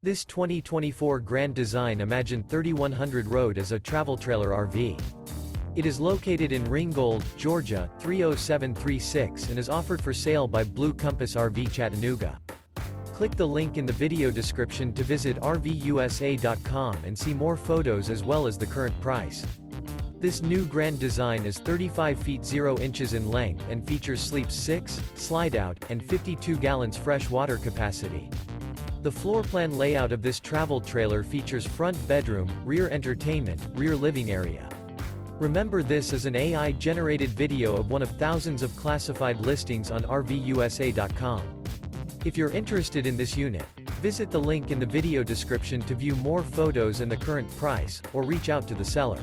This 2024 Grand Design Imagine 3100 Road is a travel trailer RV. It is located in Ringgold, Georgia, 30736 and is offered for sale by Blue Compass RV Chattanooga. Click the link in the video description to visit RVUSA.com and see more photos as well as the current price. This new Grand Design is 35 feet 0 inches in length and features sleep 6, slide-out, and 52 gallons fresh water capacity. The floor plan layout of this travel trailer features front bedroom, rear entertainment, rear living area. Remember, this is an AI-generated video of one of thousands of classified listings on RVUSA.com. If you're interested in this unit, visit the link in the video description to view more photos and the current price, or reach out to the seller.